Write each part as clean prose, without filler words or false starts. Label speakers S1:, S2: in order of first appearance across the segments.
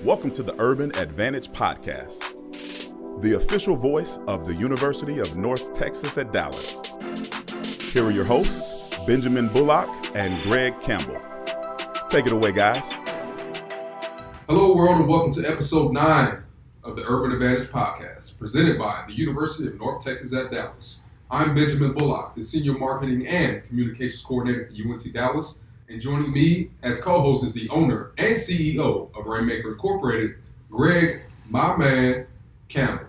S1: Welcome to the Urban Advantage Podcast, the official voice of the University of North Texas at Dallas. Here are your hosts, Benjamin Bullock and Greg Campbell. Take it away, guys.
S2: Hello, world, and welcome to episode 9 of the Urban Advantage Podcast, presented by the University of North Texas at Dallas. I'm Benjamin Bullock, the Senior Marketing and Communications Coordinator for UNT Dallas, and joining me as co-host is the owner and CEO of Rainmaker Incorporated, Greg, my man, Campbell.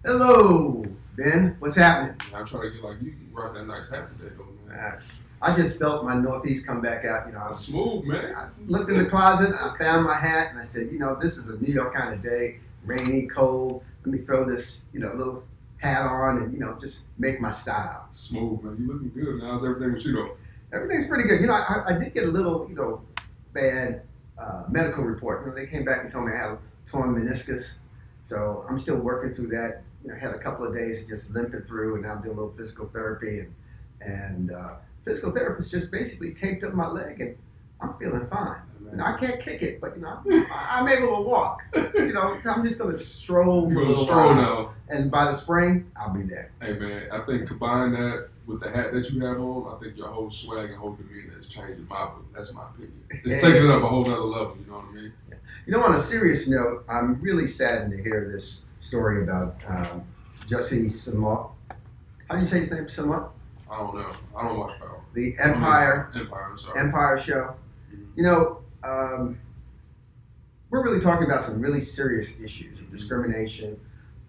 S3: Hello, Ben. What's happening?
S2: I'm trying to get like you rock that nice hat today, though, man.
S3: I just felt my Northeast come back out. I was
S2: Smooth, man.
S3: I looked in the closet, I found my hat, and I said, this is a New York kind of day, rainy, cold. Let me throw this, little hat on and, just make my style.
S2: Smooth, man. You looking good. How's everything with you, though?
S3: Everything's pretty good. I did get a little, bad medical report. They came back and told me I have a torn meniscus. So I'm still working through that. Had a couple of days of just limping through, and now I'm doing a little physical therapy. And physical therapist just basically taped up my leg, and I'm feeling fine. I can't kick it, but I'm able to walk. I'm just going to stroll for a little while.
S2: Now.
S3: And by the spring, I'll be there.
S2: Hey man, I think combine that with the hat that you have on, I think your whole swag and whole demeanor has changed in my book. That's my opinion. It's taking it up a whole nother level, you know what I mean?
S3: On a serious note, I'm really saddened to hear this story about Jussie Smollett. How do you say his name? Smollett?
S2: I don't know. I don't watch Power.
S3: The Empire show.
S2: Mm-hmm.
S3: We're really talking about some really serious issues of discrimination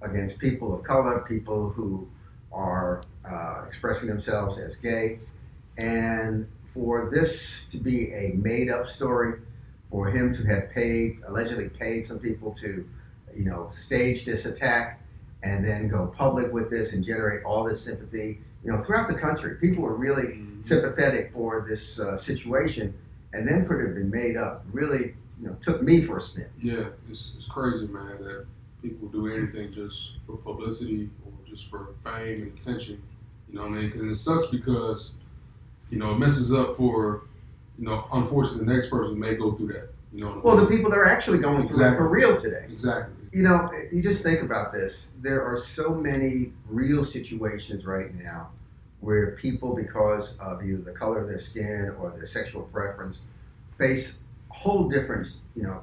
S3: against people of color, people who are expressing themselves as gay. And for this to be a made-up story, for him to have allegedly paid some people to, stage this attack and then go public with this and generate all this sympathy, throughout the country. People were really sympathetic for this situation, and then for it to have been made up really, took me for a spin.
S2: Yeah, it's crazy, man, that people do anything just for publicity or just for fame and attention. You know what I mean? And it sucks because, it messes up for, unfortunately, the next person may go through that.
S3: The people that are actually going through it for real today.
S2: Exactly.
S3: You just think about this. There are so many real situations right now where people, because of either the color of their skin or their sexual preference, face whole different,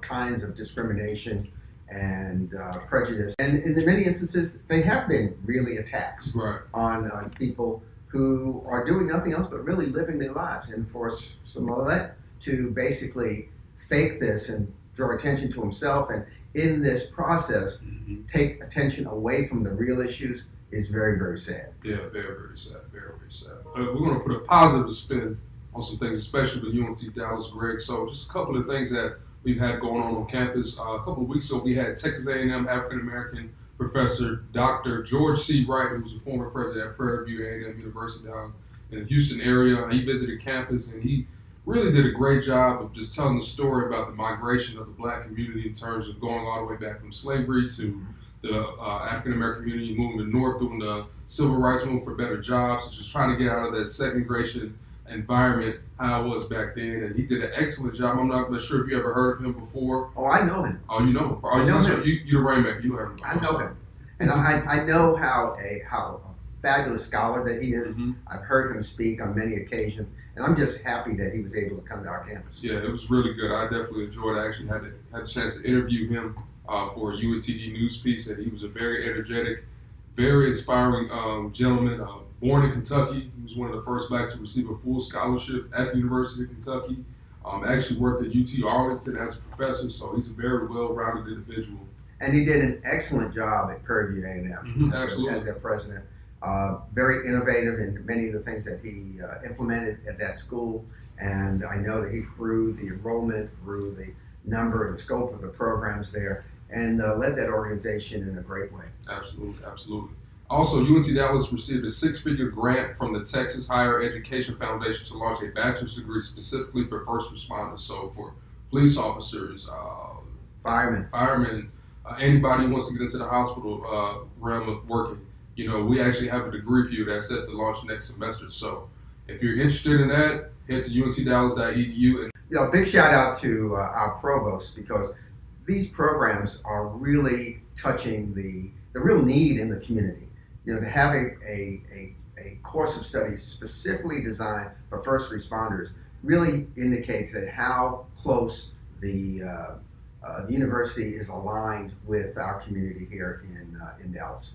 S3: kinds of discrimination and prejudice. And in many instances, they have been really attacks on people who are doing nothing else but really living their lives. And for Smollett to basically fake this and draw attention to himself, and in this process, take attention away from the real issues is very, very sad.
S2: Yeah, very, very sad. Very, very sad. We're going to put a positive spin on some things, especially with UNT Dallas, Greg. So just a couple of things that we've had going on campus. A couple of weeks ago, we had Texas A&M African-American professor, Dr. George C. Wright, who's a former president at Prairie View A&M University down in the Houston area. He visited campus, and he really did a great job of just telling the story about the migration of the black community in terms of going all the way back from slavery to the African-American community moving north, doing the civil rights movement for better jobs, just trying to get out of that segregation environment, how it was back then. And he did an excellent job. I'm not sure if you ever heard of him before.
S3: Oh, I know him.
S2: Oh, you know him.
S3: I know him.
S2: You're the Rainmaker. You know him.
S3: I know him. And I know how a fabulous scholar that he is. I've heard him speak on many occasions. And I'm just happy that he was able to come to our campus.
S2: Yeah, it was really good. I definitely enjoyed it. I actually had a chance to interview him for a UNTD news piece, and he was a very energetic, very inspiring gentleman. Born in Kentucky, he was one of the first blacks to receive a full scholarship at the University of Kentucky. Actually worked at UT Arlington as a professor, so he's a very well-rounded individual.
S3: And he did an excellent job at Prairie View A&M as their president. Very innovative in many of the things that he implemented at that school, and I know that he grew the enrollment, grew the number and scope of the programs there, and led that organization in a great way.
S2: Absolutely, absolutely. Also, UNT Dallas received a 6-figure grant from the Texas Higher Education Foundation to launch a bachelor's degree specifically for first responders, so for police officers, firemen, anybody who wants to get into the hospital realm of working. We actually have a degree for you that's set to launch next semester. So if you're interested in that, head to untdallas.edu.
S3: Big shout out to our provost, because these programs are really touching the real need in the community. To have a course of study specifically designed for first responders really indicates that how close the university is aligned with our community here in Dallas.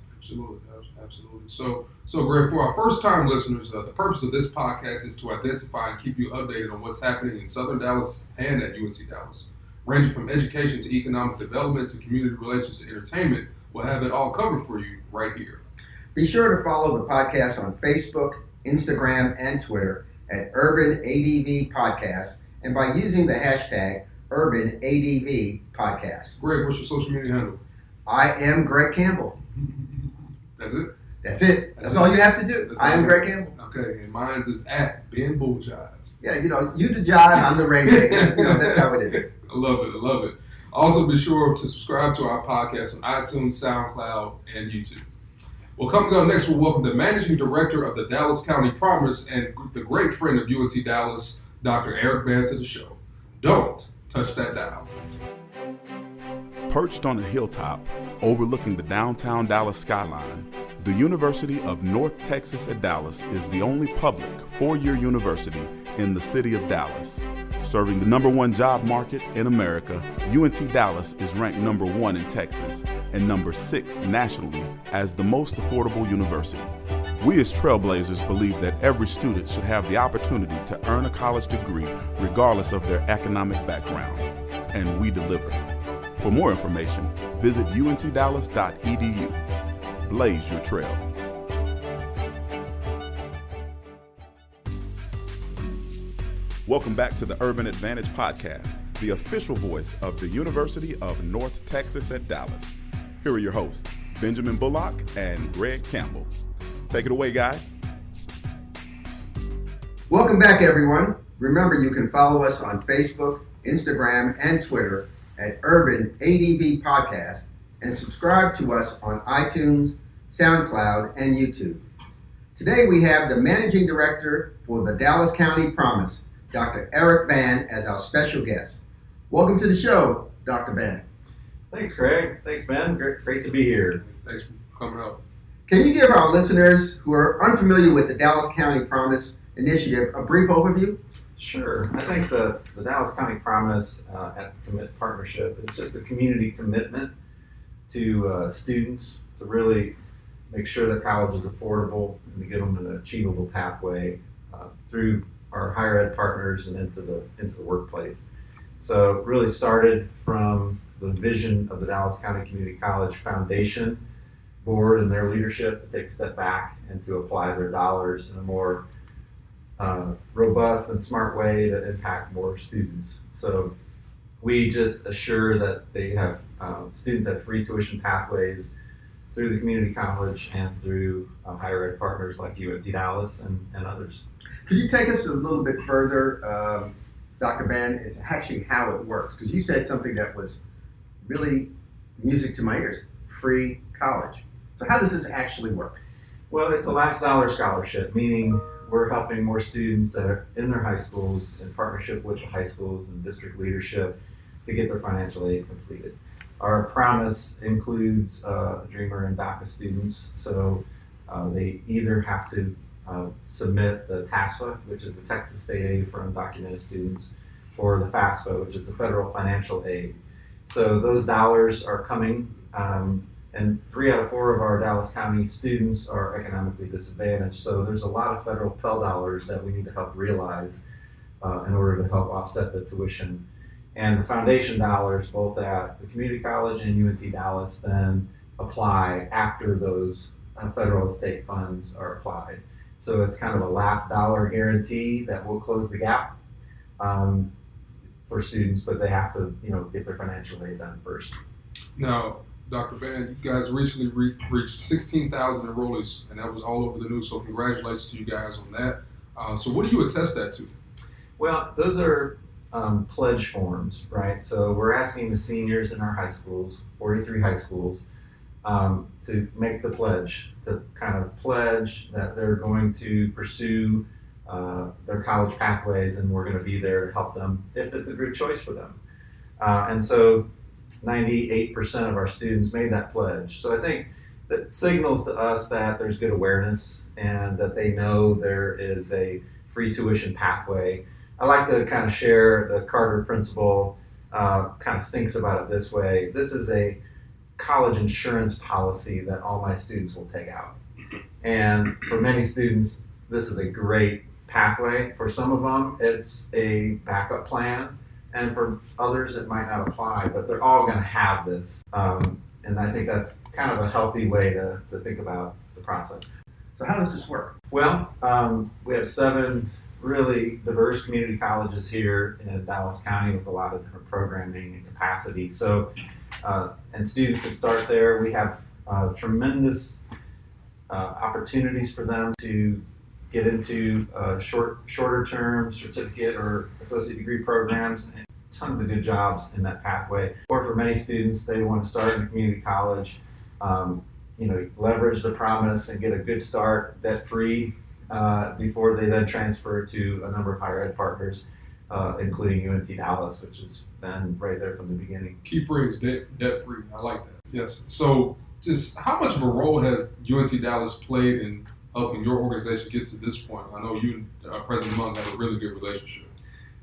S2: Absolutely. So Greg, for our first-time listeners, the purpose of this podcast is to identify and keep you updated on what's happening in Southern Dallas and at UNT Dallas. Ranging from education to economic development to community relations to entertainment, we'll have it all covered for you right here.
S3: Be sure to follow the podcast on Facebook, Instagram, and Twitter at Urban ADV Podcast, and by using the hashtag Urban ADV Podcast.
S2: Greg, what's your social media handle?
S3: I am Greg Campbell.
S2: That's it?
S3: That's it. That's all you have to do. I am Greg Campbell.
S2: Okay, and mine's is at Ben Bulljive.
S3: Yeah, you the jive, I'm the rainmaker. That's how it is.
S2: I love it. Also, be sure to subscribe to our podcast on iTunes, SoundCloud, and YouTube. Well, coming up next, we'll welcome the Managing Director of the Dallas County Promise and the great friend of UNT Dallas, Dr. Eric Band, to the show. Don't touch that dial.
S1: Perched on a hilltop overlooking the downtown Dallas skyline, the University of North Texas at Dallas is the only public four-year university in the city of Dallas. Serving the #1 job market in America, UNT Dallas is ranked #1 in Texas and #6 nationally as the most affordable university. We as Trailblazers believe that every student should have the opportunity to earn a college degree regardless of their economic background, and we deliver. For more information, visit untdallas.edu. Blaze your trail. Welcome back to the Urban Advantage Podcast, the official voice of the University of North Texas at Dallas. Here are your hosts, Benjamin Bullock and Greg Campbell. Take it away, guys.
S3: Welcome back, everyone. Remember, you can follow us on Facebook, Instagram, and Twitter at Urban ADV Podcast, and subscribe to us on iTunes, SoundCloud, and YouTube. Today we have the Managing Director for the Dallas County Promise, Dr. Eric Band, as our special guest. Welcome to the show, Dr. Band.
S4: Thanks, Greg. Thanks, Ben. Great to be here.
S2: Thanks for coming out.
S3: Can you give our listeners who are unfamiliar with the Dallas County Promise Initiative a brief overview?
S4: Sure. I think the Dallas County Promise at the Commit Partnership is just a community commitment to students to really make sure that college is affordable and to give them an achievable pathway through our higher ed partners and into the workplace. So it really started from the vision of the Dallas County Community College Foundation Board and their leadership to take a step back and to apply their dollars in a more robust and smart way to impact more students. So we just assure that they have students have free tuition pathways through the community college and through higher ed partners like UNT Dallas and others.
S3: Could you take us a little bit further, Dr. Band, is actually how it works? Because you said something that was really music to my ears, free college. So how does this actually work?
S4: Well, it's a last dollar scholarship, meaning we're helping more students that are in their high schools in partnership with the high schools and district leadership to get their financial aid completed. Our promise includes Dreamer and DACA students, so they either have to submit the TASFA, which is the Texas State Aid for Undocumented Students, or the FAFSA, which is the Federal Financial Aid. So those dollars are coming, and 3 out of 4 of our Dallas County students are economically disadvantaged. So there's a lot of federal Pell dollars that we need to help realize in order to help offset the tuition. And the foundation dollars, both at the community college and UNT Dallas, then apply after those federal and state funds are applied. So it's kind of a last dollar guarantee that will close the gap for students, but they have to, get their financial aid done first.
S2: Now, Dr. Band, you guys recently reached 16,000 enrollees, and that was all over the news, so congratulations to you guys on that. So what do you attest that to?
S4: Well, those are pledge forms, right? So we're asking the seniors in our high schools, 43 high schools, to make the pledge, to kind of pledge that they're going to pursue their college pathways, and we're going to be there to help them if it's a good choice for them. And so 98% of our students made that pledge. So I think that signals to us that there's good awareness and that they know there is a free tuition pathway. I like to kind of share the Carter principle, kind of thinks about it this way. This is a college insurance policy that all my students will take out. And for many students, this is a great pathway. For some of them, it's a backup plan. And for others, it might not apply, but they're all going to have this. And I think that's kind of a healthy way to think about the process.
S3: So how does this work?
S4: Well, we have 7 really diverse community colleges here in Dallas County with a lot of different programming and capacity. So, and students can start there. We have tremendous opportunities for them to get into shorter term certificate or associate degree programs, and tons of good jobs in that pathway. Or for many students, they want to start in a community college, leverage the promise and get a good start debt-free before they then transfer to a number of higher ed partners, including UNT Dallas, which has been right there from the beginning.
S2: Key phrase, debt-free. I like that. Yes. So just how much of a role has UNT Dallas played in helping your organization get to this point? I know you and President Monk have a really good relationship.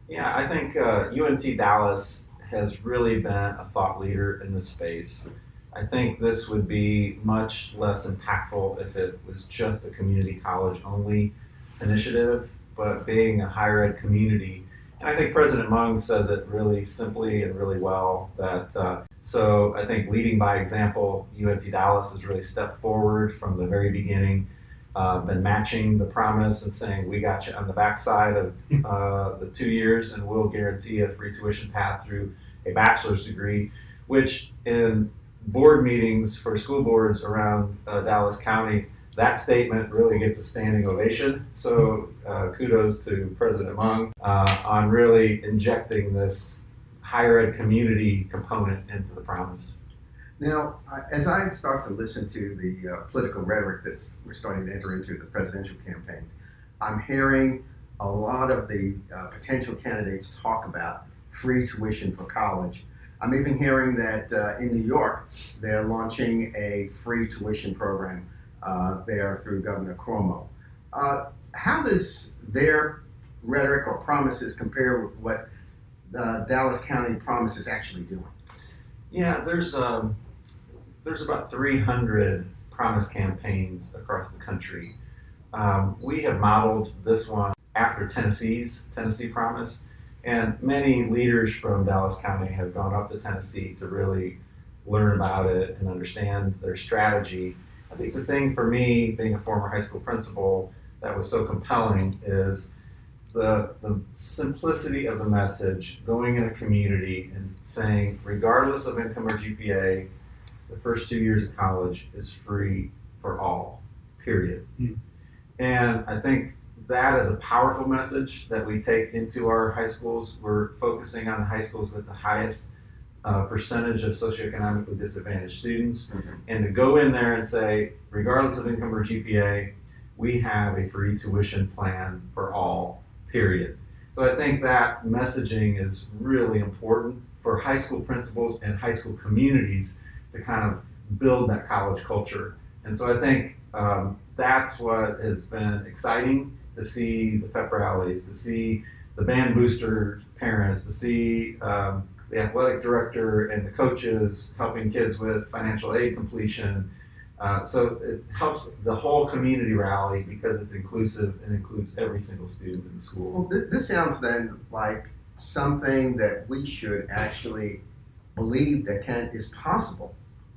S4: Yeah, I think UNT Dallas has really been a thought leader in this space. I think this would be much less impactful if it was just a community college only initiative, but being a higher ed community. And I think President Mung says it really simply and really well that, so I think leading by example, UNT Dallas has really stepped forward from the very beginning, been matching the promise and saying, we got you on the backside of the 2 years and we'll guarantee a free tuition path through a bachelor's degree, which in board meetings for school boards around Dallas County, that statement really gets a standing ovation. So kudos to President Mung on really injecting this higher ed community component into the promise.
S3: Now, as I start to listen to the political rhetoric that's we're starting to enter into the presidential campaigns, I'm hearing a lot of the potential candidates talk about free tuition for college. I'm even hearing that in New York, they're launching a free tuition program there through Governor Cuomo. How does their rhetoric or promises compare with what Dallas County Promise is actually doing?
S4: Yeah, there's about 300 promise campaigns across the country. We have modeled this one after Tennessee Promise, and many leaders from Dallas County have gone up to Tennessee to really learn about it and understand their strategy. I think the thing for me, being a former high school principal, that was so compelling is the simplicity of the message, going in a community and saying, regardless of income or GPA, the first 2 years of college is free for all, period. And I think that is a powerful message that we take into our high schools. We're focusing on the high schools with the highest percentage of socioeconomically disadvantaged students. And to go in there and say, regardless of income or GPA, we have a free tuition plan for all, period. So I think that messaging is really important for high school principals and high school communities to kind of build that college culture. And so I think that's what has been exciting, to see the pep rallies, to see the band booster parents, to see the athletic director and the coaches helping kids with financial aid completion. So it helps the whole community rally because it's inclusive and includes every single student in the school.
S3: Well, this sounds then like something that we should actually believe that is possible.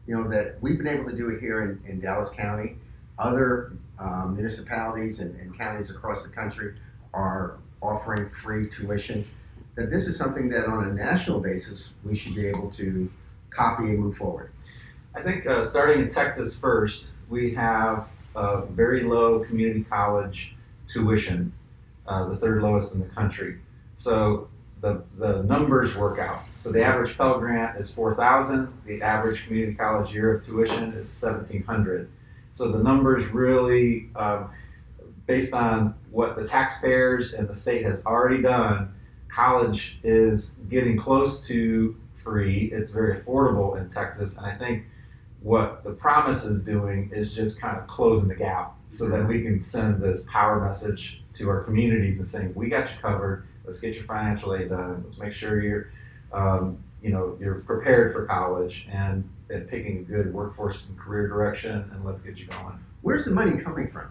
S3: You know, that we've been able to do it here in Dallas County. Other municipalities and counties across the country are offering free tuition. That this is something that on a national basis we should be able to copy and move forward.
S4: I think starting in Texas first, we have a very low community college tuition, the third lowest in the country. So the numbers work out. So the average Pell Grant is $4,000. The average community college year of tuition is $1,700. So the numbers really, based on what the taxpayers and the state has already done, college is getting close to free. It's very affordable in Texas, and I think what the promise is doing is just kind of closing the gap so that we can send this power message to our communities and saying, we got you covered. Let's get your financial aid done. Let's make sure you're prepared for college and picking a good workforce and career direction, and let's get you going.
S3: Where's the money coming from?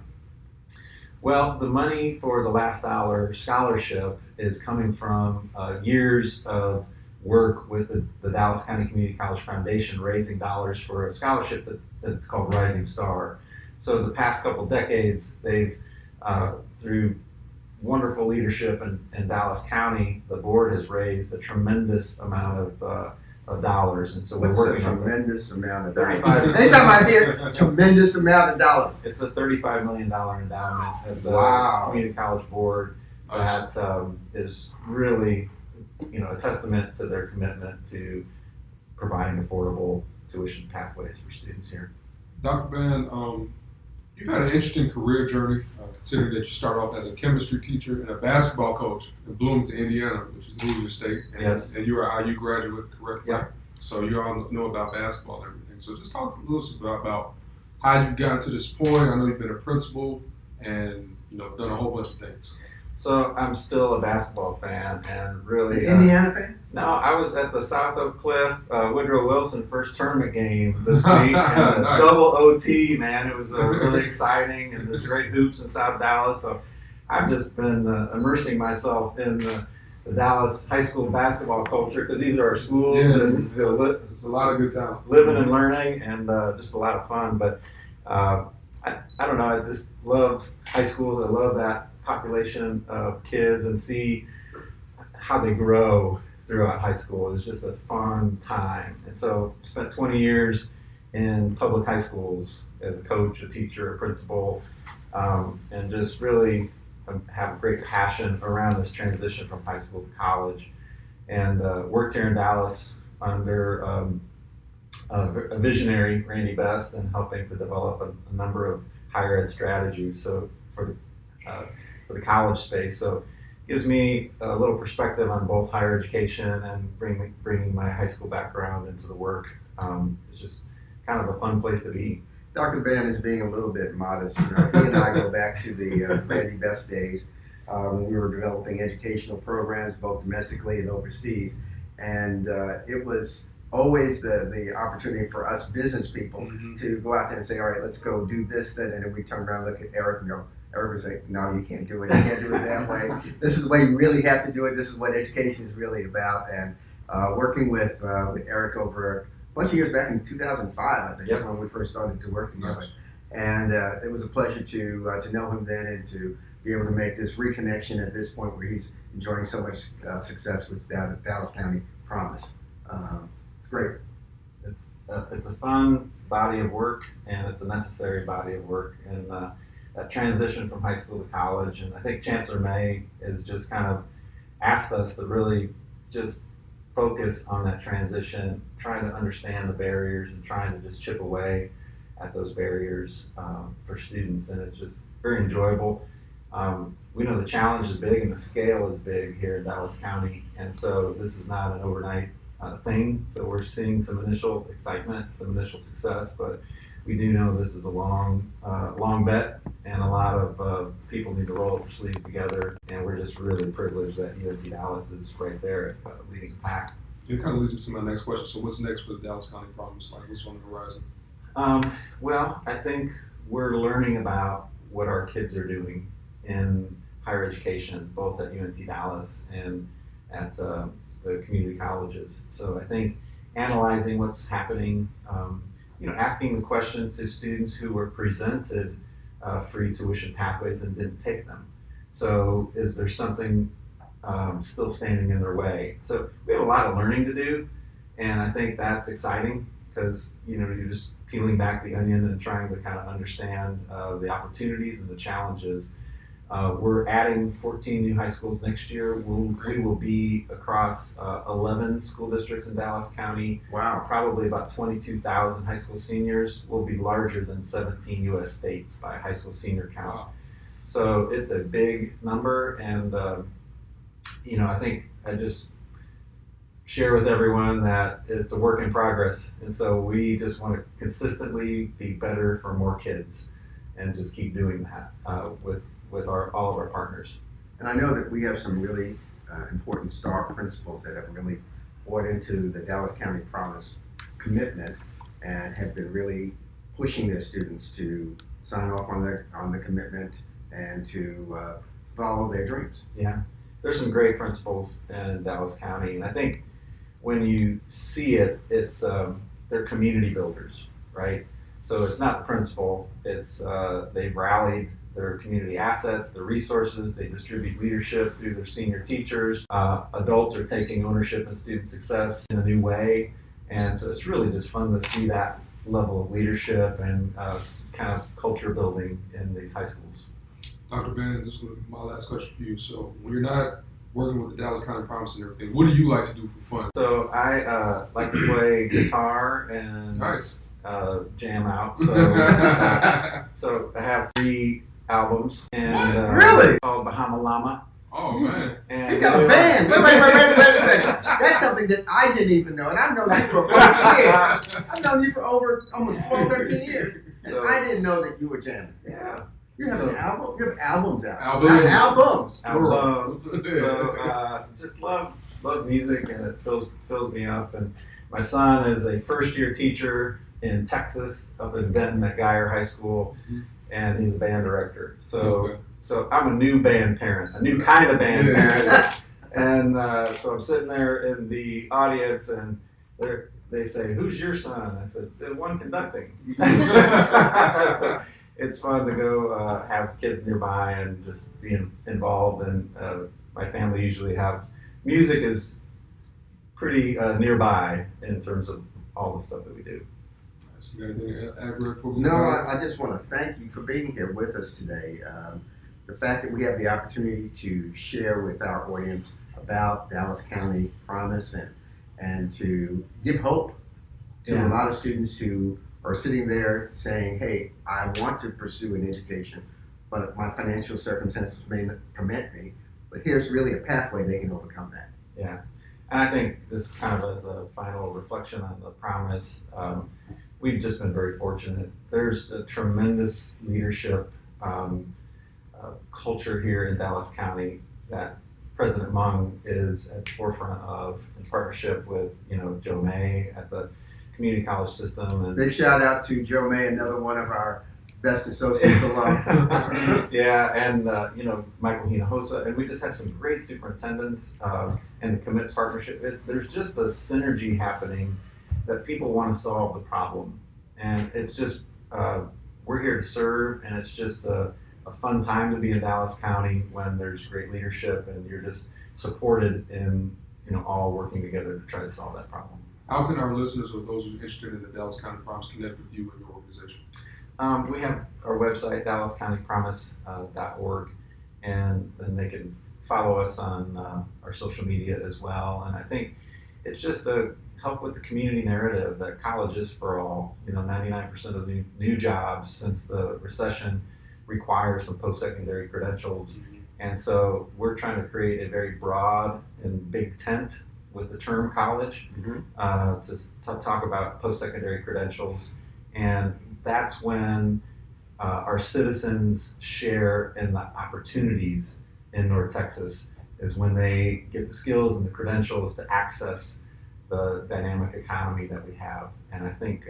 S4: Well, the money for the Last Dollar Scholarship is coming from years of work with the Dallas County Community College Foundation, raising dollars for a scholarship that's called Rising Star. So the past couple decades, they've, through wonderful leadership in Dallas County, the board has raised a tremendous amount of dollars, and so we're working on
S3: tremendous amount of dollars.
S4: 35.
S3: Anytime I hear tremendous amount of dollars,
S4: it's a $35 million endowment of the
S3: Wow.
S4: Community College Board that is really, a testament to their commitment to providing affordable tuition pathways for students here.
S2: Dr. Ben, you've had an interesting career journey, considering that you started off as a chemistry teacher and a basketball coach in Bloomington, Indiana, which is Louisville State. And,
S4: Yes.
S2: And you're an IU graduate, correct?
S4: Yeah.
S2: So you all know about basketball and everything. So just talk a little bit about how you've gotten to this point. I know you've been a principal and done a whole bunch of things.
S4: So I'm still a basketball fan, and really,
S3: Indiana fan?
S4: no, I was at the South Oak Cliff Woodrow Wilson first tournament game this week, and a
S2: Nice.
S4: double OT, man. It was really exciting, and there's great hoops in South Dallas. So I've just been immersing myself in the Dallas high school basketball culture, because these are our schools,
S2: Yes.
S4: and
S2: It's a lot of good talent.
S4: living and learning, and just a lot of fun. But I don't know, I just love high schools. I love that population of kids and see how they grow throughout high school. It's just a fun time. And so spent 20 years in public high schools as a coach, a teacher, a principal, and just really have a great passion around this transition from high school to college. And worked here in Dallas under a visionary, Randy Best, and helping to develop a number of higher ed strategies. So for the college space, so it gives me a little perspective on both higher education and bringing my high school background into the work. It's just kind of a fun place to be.
S3: Dr. Ben is being a little bit modest. He and I go back to the Randy Best days when we were developing educational programs both domestically and overseas, and it was always the opportunity for us business people to go out there and say, all right, let's go do this, then, and then we turn around and look at Eric and go, Eric was like, no, you can't do it. You can't do it that way. This is the way you really have to do it. This is what education is really about. And working with Eric over a bunch of years back in 2005, I think,
S4: Yep.
S3: when we first started to work together. And it was a pleasure to know him then and to be able to make this reconnection at this point where he's enjoying so much success with Dallas County Promise. It's great.
S4: It's a fun body of work, and it's a necessary body of work. And that transition from high school to college, and I think Chancellor May has just kind of asked us to really just focus on that transition, trying to understand the barriers and trying to just chip away at those barriers for students, and it's just very enjoyable. We know the challenge is big and the scale is big here in Dallas County, and so this is not an overnight thing. So we're seeing some initial excitement, some initial success, but we do know this is a long bet, and a lot of people need to roll up their sleeves together, and we're just really privileged that UNT Dallas is right there leading the pack.
S2: It kind of leads me to my next question. So what's next for the Dallas County Promise? Like, what's on the horizon?
S4: Well, I think we're learning about what our kids are doing in higher education, both at UNT Dallas and at the community colleges. So I think analyzing what's happening, asking the question to students who were presented free tuition pathways and didn't take them. So is there something still standing in their way? So we have a lot of learning to do, and I think that's exciting because you're just peeling back the onion and trying to kind of understand the opportunities and the challenges. We're adding 14 new high schools next year. We will be across 11 school districts in Dallas County.
S3: Wow.
S4: Probably about 22,000 high school seniors. Will be larger than 17 U.S. states by high school senior count.
S2: Wow.
S4: So it's a big number, and I think I just share with everyone that it's a work in progress. And so we just want to consistently be better for more kids and just keep doing that with all of our partners.
S3: And I know that we have some really important STAR principles that have really brought into the Dallas County Promise commitment and have been really pushing their students to sign off on the commitment and to follow their dreams.
S4: Yeah, there's some great principles in Dallas County, and I think when you see it, it's they're community builders, right? So it's not the principal, it's they've rallied their community assets, their resources, they distribute leadership through their senior teachers. Adults are taking ownership in student success in a new way, and so it's really just fun to see that level of leadership and kind of culture building in these high schools.
S2: Dr. Ben, this is my last question for you. So when you're not working with the Dallas County Promise and everything, what do you like to do for fun?
S4: So I like to play guitar and
S2: Nice.
S4: Jam out. So I have 3 albums and
S3: Really?
S4: called Bahama Llama.
S2: Oh man.
S4: And
S3: You got a band. Wait a second. That's something that I didn't even know, and I've known you for 14 years. I've known you for over almost 12, 13 years, and
S4: So-
S3: I didn't know that you were jamming.
S4: Yeah.
S3: You have an album? You have albums out.
S2: Albums.
S3: Not albums.
S4: Albums. So just love music, and it fills me up. And my son is a first-year teacher in Texas, up in Benton at Geyer High School, and he's a band director. So I'm a new band parent, a new kind of band parent. And so I'm sitting there in the audience, and they say, "Who's your son?" I said, "The one conducting." So it's fun to go have kids nearby and just be involved. And my family usually have music is pretty nearby in terms of all the stuff that we do.
S2: You got anything to add, Greg, before we
S3: No,
S2: go?
S3: I just want to thank you for being here with us today. The fact that we have the opportunity to share with our audience about Dallas County Promise and to give hope to
S4: Yeah.
S3: a lot of students who are sitting there saying, hey, I want to pursue an education, but my financial circumstances may not permit me. But here's really a pathway they can overcome that.
S4: Yeah, and I think this kind of as a final reflection on the promise, we've just been very fortunate. There's a tremendous leadership culture here in Dallas County that President Mung is at the forefront of in partnership with Joe May at the community college system. And
S3: Big shout out to Joe May, another one of our best associates alum.
S4: yeah, and Michael Hinojosa, and we just have some great superintendents and the Commit partnership. There's just a synergy happening that people want to solve the problem, and it's just we're here to serve, and it's just a fun time to be in Dallas County when there's great leadership and you're just supported in all working together to try to solve that problem.
S2: How can our listeners or those who are interested in the Dallas County Promise connect with you and your organization?
S4: We have our website, dallascountypromise.org, and then they can follow us on our social media as well. And I think it's just to help with the community narrative that college is for all. 99% of the new jobs since the recession require some post-secondary credentials. And so we're trying to create a very broad and big tent with the term college to talk about post-secondary credentials. And that's when our citizens share in the opportunities in North Texas, is when they get the skills and the credentials to access the dynamic economy that we have. And I think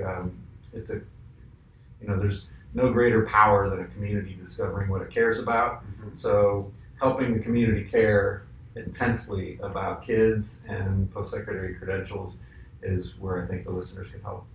S4: there's no greater power than a community discovering what it cares about. So helping the community care intensely about kids and post-secondary credentials is where I think the listeners can help.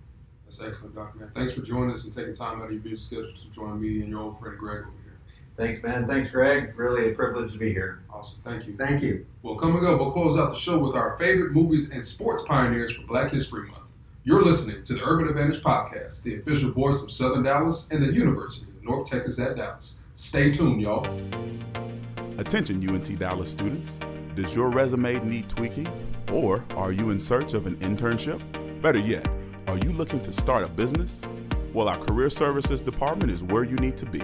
S2: That's excellent, Dr. Man. Thanks for joining us and taking time out of your busy schedule to join me and your old friend Greg over here.
S4: Thanks, man. Thanks, Greg. Really a privilege to be here.
S2: Awesome. Thank you.
S3: Thank you.
S2: Well, coming up, we'll close out the show with our favorite movies and sports pioneers for Black History Month. You're listening to the Urban Advantage Podcast, the official voice of Southern Dallas and the University of North Texas at Dallas. Stay tuned, y'all.
S1: Attention UNT Dallas students, does your resume need tweaking? Or are you in search of an internship? Better yet, are you looking to start a business? Well, our Career Services Department is where you need to be.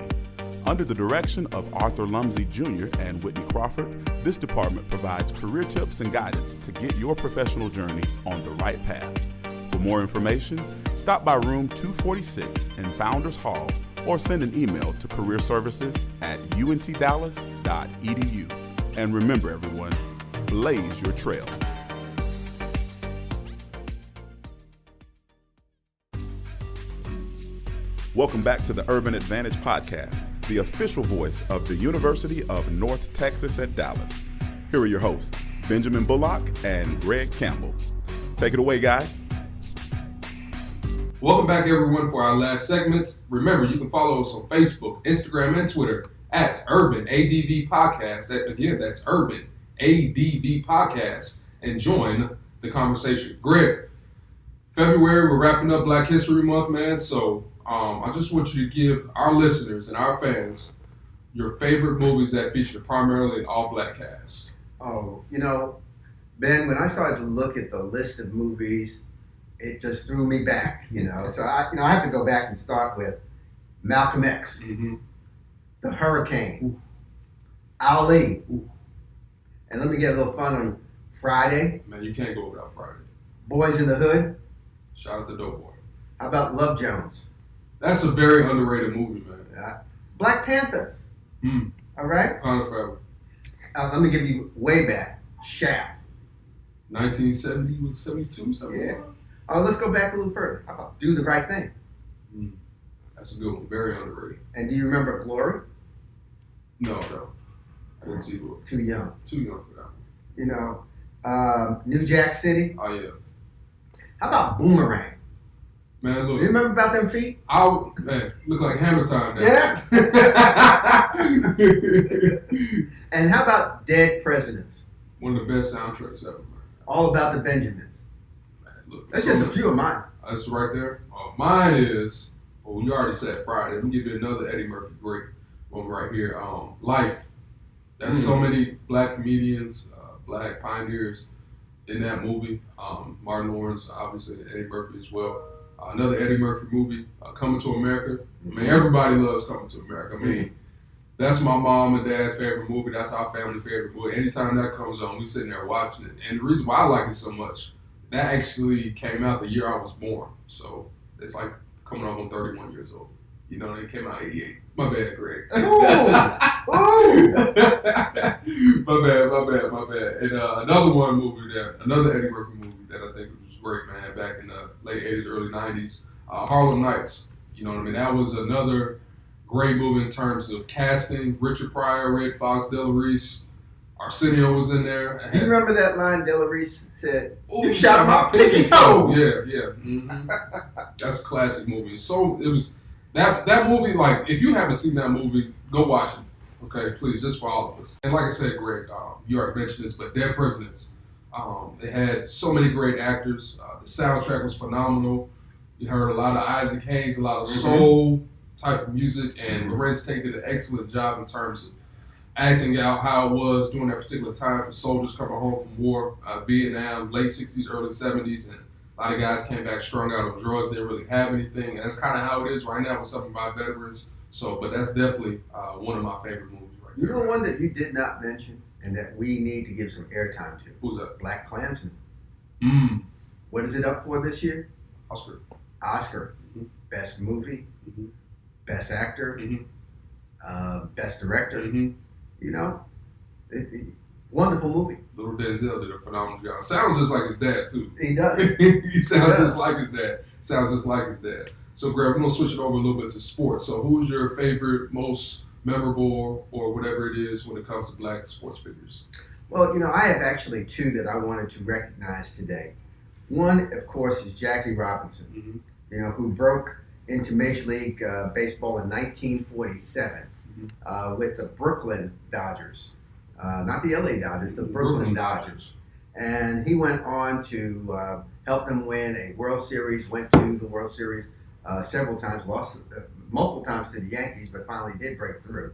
S1: Under the direction of Arthur Lumsey Jr. and Whitney Crawford, this department provides career tips and guidance to get your professional journey on the right path. For more information, stop by room 246 in Founders Hall or send an email to careerservices@untdallas.edu. And remember, everyone, blaze your trail. Welcome back to the Urban Advantage Podcast, the official voice of the University of North Texas at Dallas. Here are your hosts, Benjamin Bullock and Greg Campbell. Take it away, guys.
S2: Welcome back, everyone, for our last segment. Remember, you can follow us on Facebook, Instagram, and Twitter at Urban ADV Podcast. That's Urban ADV Podcast, and join the conversation. Greg, February, we're wrapping up Black History Month, man, so I just want you to give our listeners and our fans your favorite movies that feature primarily an all-black cast.
S3: Oh, Ben, when I started to look at the list of movies, it just threw me back, So I have to go back and start with Malcolm X, The Hurricane,
S2: Ooh.
S3: Ali,
S2: Ooh.
S3: and let me get a little fun on you. Friday,
S2: Man, you can't go without Friday.
S3: Boys in the Hood.
S2: Shout out to Doughboy.
S3: How about Love Jones?
S2: That's a very underrated movie, man.
S3: Black Panther. All right.
S2: Wakanda Forever.
S3: Let me give you way back. Shaft.
S2: 1970 was 72, 71.
S3: Yeah. Let's go back a little further. How about Do the Right Thing?
S2: That's a good one. Very underrated.
S3: And do you remember Glory?
S2: No. I didn't see it.
S3: Too young.
S2: Too young for that one.
S3: New Jack City.
S2: Oh, yeah.
S3: How about Boomerang?
S2: Man,
S3: Do
S2: look.
S3: you remember about them feet?
S2: Look like Hammer Time.
S3: Yeah. And how about Dead Presidents?
S2: One of the best soundtracks ever, man.
S3: All about the Benjamins.
S2: Man, look.
S3: That's just a few of mine.
S2: That's right there. Mine is, you already said Friday. Let me give you another Eddie Murphy great one right here. Life. There's so many black comedians, black pioneers in that movie. Martin Lawrence, obviously, and Eddie Murphy as well. Another Eddie Murphy movie, Coming to America. I mean, everybody loves Coming to America. I mean, that's my mom and dad's favorite movie. That's our family favorite movie. Anytime that comes on, we sitting there watching it. And the reason why I like it so much, that actually came out the year I was born. So it's like coming up on 31 years old. It came out 88. My bad, Greg.
S3: Ooh.
S2: My bad. And another Eddie Murphy movie that I think was great, man, back in the late 80s, early 90s, Harlem Nights. You know what I mean? That was another great movie in terms of casting. Richard Pryor, Red Fox, Della Reese, Arsenio was in there.
S3: Do you remember that line Della Reese said,
S2: "You
S3: "You shot my pinky toe"?
S2: Yeah. That's a classic movie. So it was that movie. Like, if you haven't seen that movie, go watch it. Okay, please, just for all of us. And like I said, Greg, you already mentioned this, but Dead Presidents. It had so many great actors. The soundtrack was phenomenal. You heard a lot of Isaac Hayes, a lot of soul type of music, and Lorenz Tate did an excellent job in terms of acting out how it was during that particular time for soldiers coming home from war, Vietnam, late 60s, early 70s, and a lot of guys came back strung out on drugs. They didn't really have anything, and that's kind of how it is right now with some of my veterans. So, but that's definitely one of my favorite movies right there.
S3: You know one that you did not mention and that we need to give some airtime to?
S2: Who's that?
S3: Black Klansman. What is it up for this year? Oscar. Best movie, best actor, best director. Wonderful movie.
S2: Little Denzel did a phenomenal job. Sounds just like his dad, too.
S3: He does.
S2: He sounds just like his dad. So, Greg, we're going to switch it over a little bit to sports. So, who's your favorite, most memorable, or whatever it is when it comes to black sports figures?
S3: Well, I have actually two that I wanted to recognize today. One, of course, is Jackie Robinson, who broke into Major League Baseball in 1947 with the Brooklyn Dodgers. Not the LA Dodgers, the Brooklyn Dodgers. And he went on to help them win a World Series, went to the World Series several times, lost multiple times to the Yankees, but finally did break through.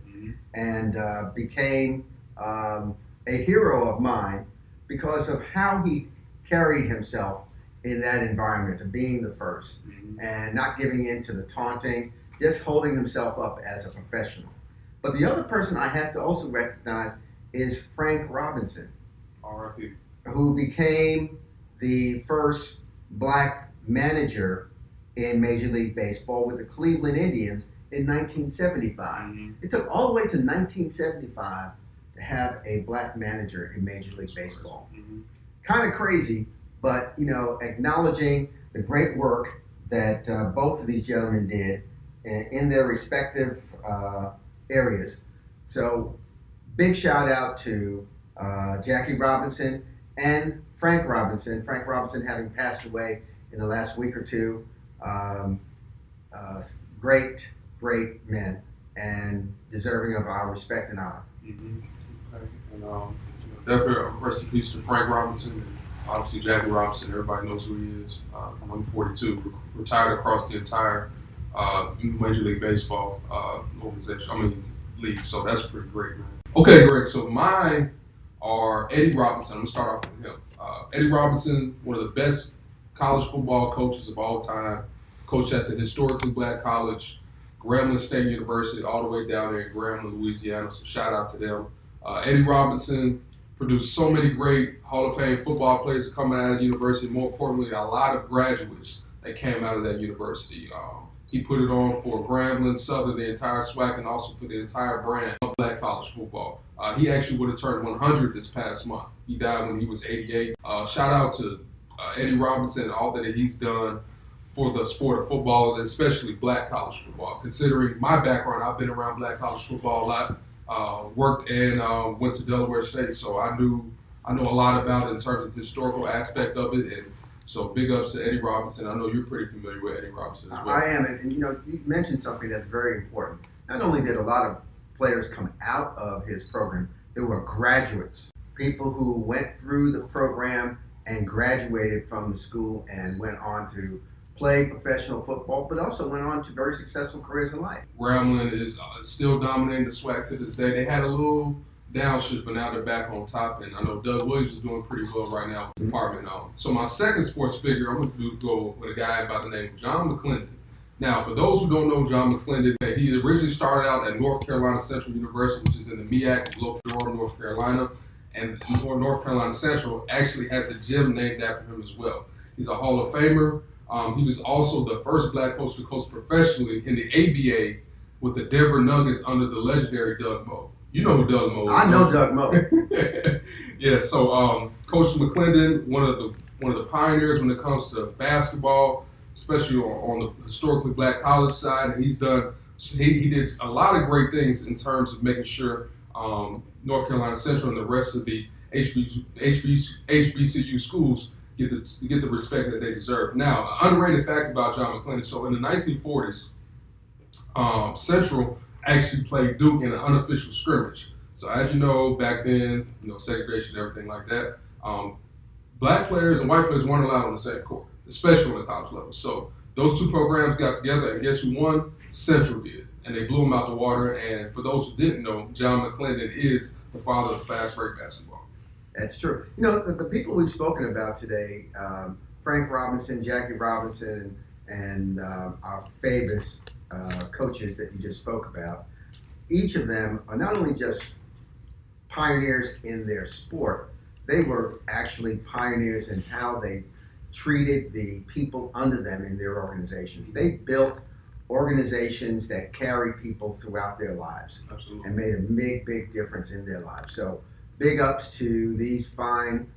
S3: And became a hero of mine because of how he carried himself in that environment of being the first and not giving in to the taunting, just holding himself up as a professional. But the other person I have to also recognize is Frank Robinson,
S2: R.I.P.
S3: who became the first black manager in Major League Baseball with the Cleveland Indians in 1975.
S2: Mm-hmm.
S3: It took all the way to 1975 to have a black manager in Major League Baseball.
S2: Mm-hmm.
S3: Kind of crazy, but acknowledging the great work that both of these gentlemen did in their respective areas. So big shout out to Jackie Robinson and Frank Robinson. Frank Robinson having passed away in the last week or two. Great men and deserving of our respect and honor.
S2: Mm-hmm. Okay. And definitely rest in peace to Frank Robinson and obviously Jackie Robinson. Everybody knows who he is. I'm 42, retired across the entire Major League Baseball league. So that's pretty great, man. Okay, Greg. So mine are Eddie Robinson. I'm gonna start off with him. Eddie Robinson, one of the best college football coaches of all time. Coached at the historically black college, Grambling State University, all the way down there in Grambling, Louisiana. So shout out to them. Eddie Robinson produced so many great Hall of Fame football players coming out of the university. More importantly, a lot of graduates that came out of that university. He put it on for Grambling, Southern, the entire SWAC, and also for the entire brand of black college football. He actually would have turned 100 this past month. He died when he was 88. Shout out to Eddie Robinson and all that he's done for the sport of football, especially black college football. Considering my background, I've been around black college football a lot. Worked and went to Delaware State, so I know a lot about it in terms of the historical aspect of it. And so big ups to Eddie Robinson. I know you're pretty familiar with Eddie Robinson as well.
S3: I am, and you mentioned something that's very important. Not only did a lot of players come out of his program, there were graduates, people who went through the program and graduated from the school and went on to play professional football, but also went on to very successful careers in life.
S2: Grambling is still dominating the SWAC to this day. They had a little downshift, but now they're back on top, and I know Doug Williams is doing pretty well right now with the department. So my second sports figure, I'm going to go with a guy by the name of John McClendon. Now, for those who don't know John McClendon, he originally started out at North Carolina Central University, which is in the MEAC, located in North Carolina, and North Carolina Central actually has a gym named after him as well. He's a Hall of Famer. He was also the first black coach to coach professionally in the ABA with the Denver Nuggets under the legendary Doug Moe. You know who Doug Moe is.
S3: I know Doug Moe.
S2: Yeah, so Coach McClendon, one of the pioneers when it comes to basketball, especially on the historically black college side, and he did a lot of great things in terms of making sure North Carolina Central and the rest of the HBCU schools get the respect that they deserve. Now, an underrated fact about John McClendon, so in the 1940s, Central actually played Duke in an unofficial scrimmage. So as you know, back then, segregation and everything like that, black players and white players weren't allowed on the same court, especially on the college level. So those two programs got together, and guess who won? Central did. And they blew them out the water. And for those who didn't know, John McClendon is the father of fast break basketball.
S3: That's true. The people we've spoken about today, Frank Robinson, Jackie Robinson, and our famous coaches that you just spoke about, each of them are not only just pioneers in their sport, they were actually pioneers in how they treated the people under them in their organizations. They built organizations that carried people throughout their lives.
S2: Absolutely.
S3: And made a big, big difference in their lives. So big ups to these fine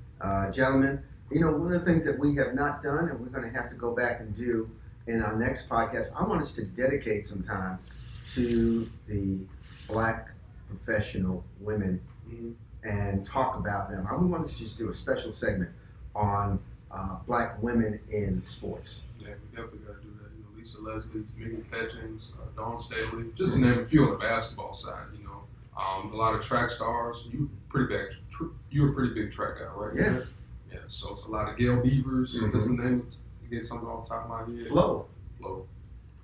S3: gentlemen. One of the things that we have not done, and we're going to have to go back and do in our next podcast, I want us to dedicate some time to the black professional women and talk about them. I want us to just do a special segment on black women in sports.
S2: Yeah, we definitely got to do that. Lisa Leslie, Megan Catchings, Dawn Staley, just to name a few on the basketball side. A lot of track stars. You're a pretty big track guy, right?
S3: Yeah.
S2: Yeah. So it's a lot of Gail Beavers. Just to name it, get something off the top of my head.
S3: Flow.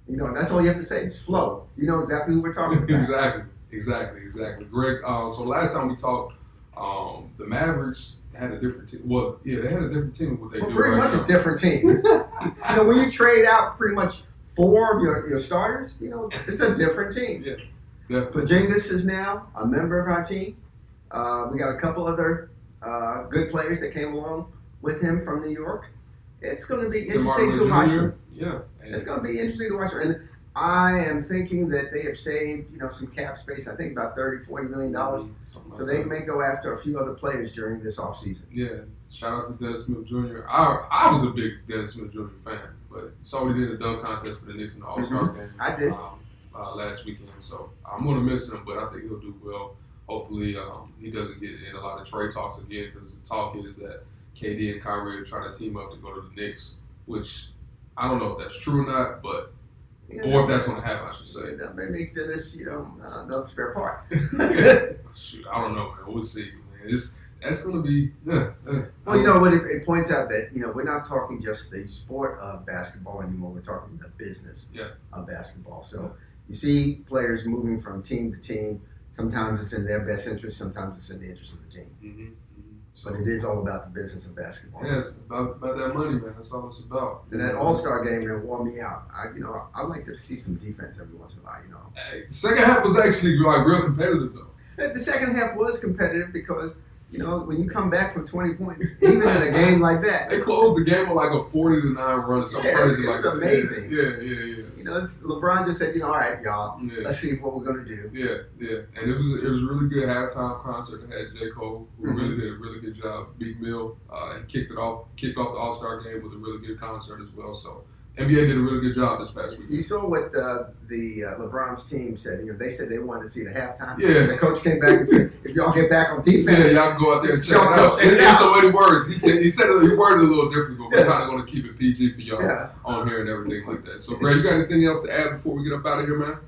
S3: That's all you have to say. It's flow. You know exactly who we're talking about.
S2: Exactly. Greg, so last time we talked, the Mavericks had a different team. Well, yeah, they had a different team than what they do
S3: pretty
S2: right
S3: much
S2: now.
S3: A different team. When you trade out pretty much 4 of your starters, it's a different team.
S2: Yeah. Definitely.
S3: Pajingas is now a member of our team. We got a couple other good players that came along with him from New York. It's going to be interesting to watch him.
S2: Yeah.
S3: It's going to be interesting to watch him. And I am thinking that they have saved, some cap space. I think about $30-40 million. So they may go after a few other players during this offseason.
S2: Yeah. Shout out to Dennis Smith Jr. I was a big Dennis Smith Jr. fan, but saw what he did in the dunk contest for the Knicks in the All-Star game.
S3: I did.
S2: Last weekend. So I'm going to miss him, but I think he'll do well. Hopefully he doesn't get in a lot of trade talks again, because the talk is that KD and Kyrie are trying to team up to go to the Knicks, which I don't know if that's true or not, but or if that's going to happen, I should say.
S3: That may make Dennis, another spare part.
S2: Shoot, I don't know, man. We'll see, man. That's going to be.
S3: Well, what it points out that we're not talking just the sport of basketball anymore. We're talking the business of basketball. So you see players moving from team to team. Sometimes it's in their best interest. Sometimes it's in the interest of the team.
S2: Mm-hmm. So,
S3: but it is all about the business of basketball.
S2: Yeah, it's about that money, man. That's all it's about.
S3: And that All-Star game, man, wore me out. I like to see some defense every once in a while.
S2: Hey, the second half was actually real competitive, though.
S3: The second half was competitive because when you come back from 20 points, even in a game like that,
S2: they closed the game with like a 40-9 run or something crazy like that.
S3: Amazing.
S2: Yeah.
S3: LeBron just said, all right, y'all, let's see what we're gonna do.
S2: Yeah. And it was a really good halftime concert. It had J. Cole, who really did a really good job. Big Mill, and kicked off the All-Star game with a really good concert as well. So NBA did a really good job this past week.
S3: You saw what the LeBron's team said. They said they wanted to see the halftime.
S2: Yeah.
S3: The coach came back and said, if y'all get back on defense,
S2: y'all can go out there and check it out. In so many words, he said he worded it a little different, but we're kind of going to keep it PG for y'all on here and everything like that. So, Greg, you got anything else to add before we get up out of here, man?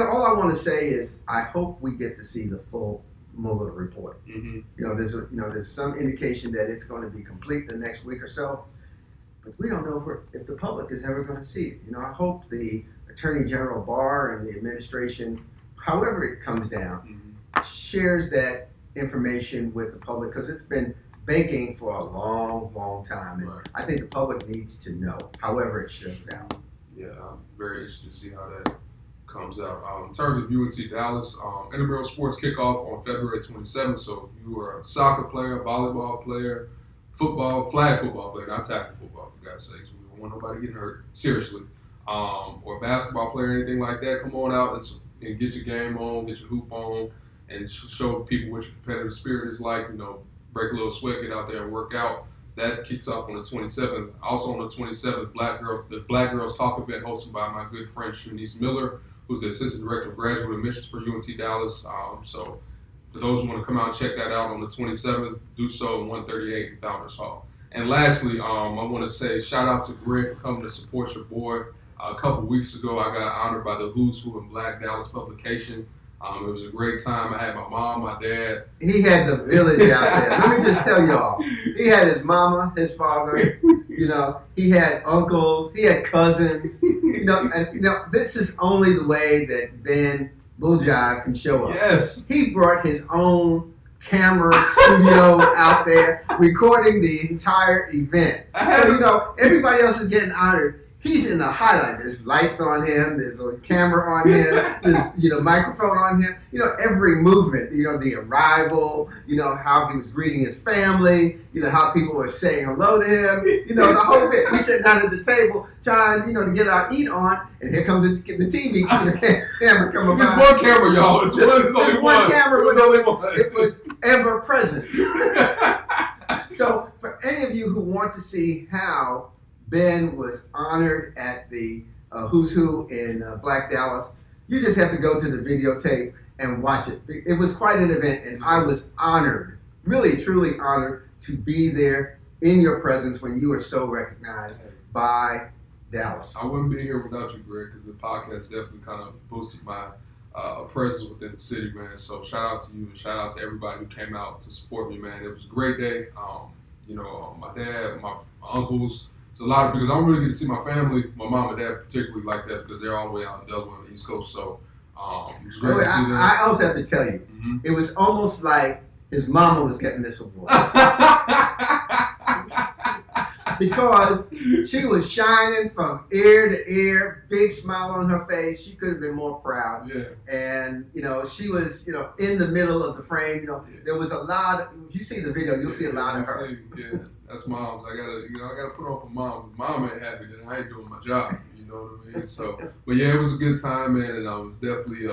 S3: All I want to say is I hope we get to see the full Mueller report.
S2: Mm-hmm.
S3: There's some indication that it's going to be complete the next week or so. But we don't know if the public is ever going to see it. I hope the Attorney General Barr and the administration, however it comes down, shares that information with the public, because it's been baking for a long, long time. And I think the public needs to know, however it shows out.
S2: Yeah, I'm very interested to see how that comes out. In terms of UNT Dallas, intramural sports kickoff on February 27th. So if you are a soccer player, volleyball player, flag football player, not tackle football, for God's sakes. We don't want nobody getting hurt, seriously. Or a basketball player, anything like that, come on out and get your game on, get your hoop on, and show people what your competitive spirit is like. Break a little sweat, get out there and work out. That kicks off on the 27th. Also on the 27th, the Black Girls Talk event hosted by my good friend Shanice Miller, who's the Assistant Director of Graduate Admissions for UNT Dallas. So for those who want to come out and check that out on the 27th, do so in 138 in Founders Hall. And lastly, I want to say shout out to Greg for coming to support your boy. A couple weeks ago, I got honored by the Who's Who in Black Dallas publication. It was a great time. I had my mom, my dad.
S3: He had the village out there. Let me just tell y'all. He had his mama, his father. He had uncles. He had cousins. This is only the way that Ben Bulljive can show up.
S2: Yes.
S3: He brought his own camera studio out there, recording the entire event. So, everybody else is getting honored. He's in the highlight. There's lights on him. There's a camera on him. There's, microphone on him. Every movement, the arrival, how he was greeting his family, how people were saying hello to him, the whole bit. We sitting down at the table trying, to get our eat on, and here comes the TV camera coming by.
S2: It's one camera, y'all. It's only one camera.
S3: It was ever present. So for any of you who want to see how Ben was honored at the Who's Who in Black Dallas, you just have to go to the videotape and watch it. It was quite an event, and I was honored, really, truly honored to be there in your presence when you were so recognized by Dallas.
S2: I wouldn't be here without you, Greg, because the podcast definitely kind of boosted my presence within the city, man. So shout out to you and shout out to everybody who came out to support me, man. It was a great day. My dad, my uncles. It's a lot because I don't really get to see my family, my mom and dad particularly like that because they're all the way out in Delaware on the East Coast. So it was great to see them.
S3: I also have to tell you, it was almost like his mama was getting this award. because she was shining from ear to ear, big smile on her face. She could have been more proud.
S2: Yeah.
S3: And, she was, in the middle of the frame. There was a lot of, if you see the video, you'll see a lot of her.
S2: Yeah, that's mom's. I gotta put on for mom. Mom ain't happy that I ain't doing my job. You know what I mean? So, but yeah, it was a good time, man, and it was definitely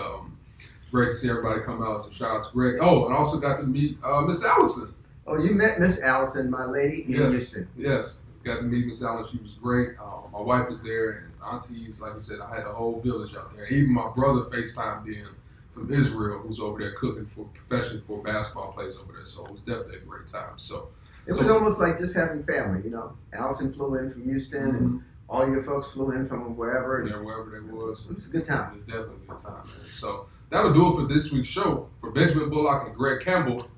S2: great to see everybody come out. So shout out to Greg. Oh, and I also got to meet Miss Allison.
S3: Oh, you met Miss Allison, my lady in Houston.
S2: Yes, got to meet Miss Allison. She was great. My wife was there, and aunties, like you said, I had a whole village out there. Even my brother FaceTimed in from Israel, who's over there cooking professionally for basketball players over there. So it was definitely a great time. So
S3: it was almost like just having family. Allison flew in from Houston, and all your folks flew in from wherever.
S2: Yeah, wherever they was.
S3: It was a good time.
S2: It was definitely a good time, man. So that'll do it for this week's show. For Benjamin Bullock and Greg Campbell,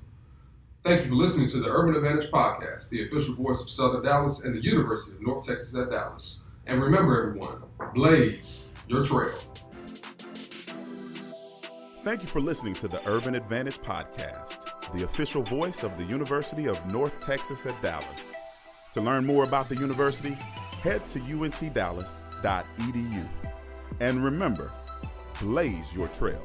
S2: thank you for listening to the Urban Advantage Podcast, the official voice of Southern Dallas and the University of North Texas at Dallas. And remember, everyone, blaze your trail.
S1: Thank you for listening to the Urban Advantage Podcast, the official voice of the University of North Texas at Dallas. To learn more about the university, head to untdallas.edu. And remember, blaze your trail.